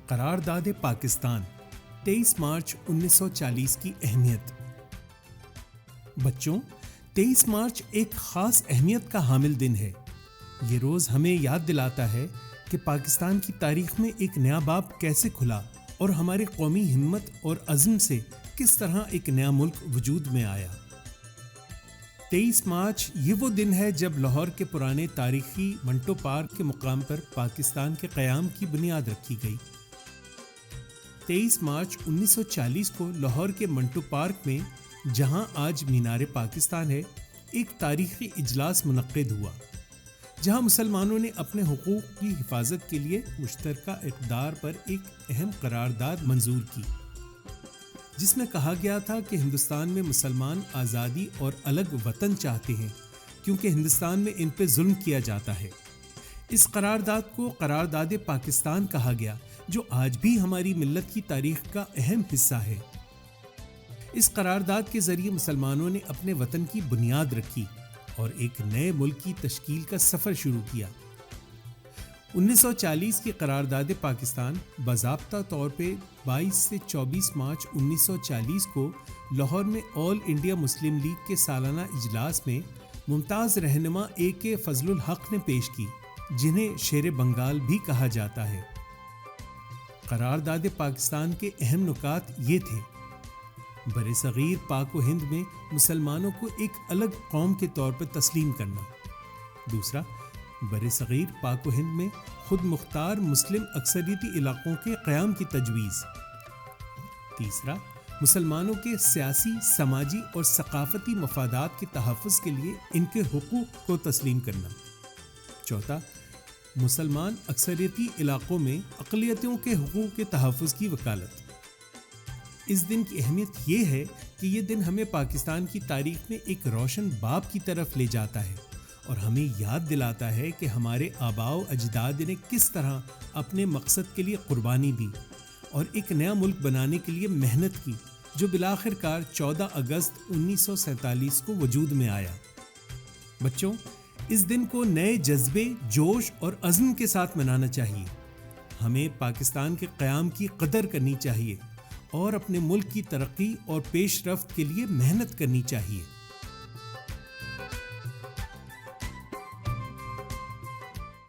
قرارداد پاکستان 23 مارچ 1940 کی اہمیت۔ بچوں، 23 مارچ ایک خاص اہمیت کا حامل دن ہے۔ یہ روز ہمیں یاد دلاتا ہے کہ پاکستان کی تاریخ میں ایک نیا باب کیسے کھلا اور ہمارے قومی ہمت اور عزم سے کس طرح ایک نیا ملک وجود میں آیا۔ 23 مارچ یہ وہ دن ہے جب لاہور کے پرانے تاریخی منٹو پارک کے مقام پر پاکستان کے قیام کی بنیاد رکھی گئی۔ 23 مارچ 1940 کو لاہور کے منٹو پارک میں، جہاں آج مینار پاکستان ہے، ایک تاریخی اجلاس منعقد ہوا جہاں مسلمانوں نے اپنے حقوق کی حفاظت کے لیے مشترکہ اقدار پر ایک اہم قرارداد منظور کی، جس میں کہا گیا تھا کہ ہندوستان میں مسلمان آزادی اور الگ وطن چاہتے ہیں کیونکہ ہندوستان میں ان پہ ظلم کیا جاتا ہے۔ اس قرارداد کو قرارداد پاکستان کہا گیا، جو آج بھی ہماری ملت کی تاریخ کا اہم حصہ ہے۔ اس قرارداد کے ذریعے مسلمانوں نے اپنے وطن کی بنیاد رکھی اور ایک نئے ملک کی تشکیل کا سفر شروع کیا۔ 1940 کی قرارداد پاکستان باضابطہ طور پہ 22 سے 24 مارچ 1940 کو لاہور میں آل انڈیا مسلم لیگ کے سالانہ اجلاس میں ممتاز رہنما AK فضل الحق نے پیش کی، جنہیں شیر بنگال بھی کہا جاتا ہے۔ قرارداد پاکستان کے اہم نکات یہ تھے: برصغیر پاک و ہند میں مسلمانوں کو ایک الگ قوم کے طور پر تسلیم کرنا۔ دوسرا، برصغیر پاک و ہند میں خود مختار مسلم اکثریتی علاقوں کے قیام کی تجویز۔ تیسرا، مسلمانوں کے سیاسی، سماجی اور ثقافتی مفادات کے تحفظ کے لیے ان کے حقوق کو تسلیم کرنا۔ چوتھا، مسلمان اکثریتی علاقوں میں اقلیتوں کے حقوق کے تحفظ کی وکالت۔ اس دن کی اہمیت یہ ہے کہ یہ دن ہمیں پاکستان کی تاریخ میں ایک روشن باب کی طرف لے جاتا ہے اور ہمیں یاد دلاتا ہے کہ ہمارے آباء و اجداد نے کس طرح اپنے مقصد کے لیے قربانی دی اور ایک نیا ملک بنانے کے لیے محنت کی، جو بالآخر کار 14 اگست 1947 کو وجود میں آیا۔ بچوں، اس دن کو نئے جذبے، جوش اور عزم کے ساتھ منانا چاہیے۔ ہمیں پاکستان کے قیام کی قدر کرنی چاہیے اور اپنے ملک کی ترقی اور پیش رفت کے لیے محنت کرنی چاہیے۔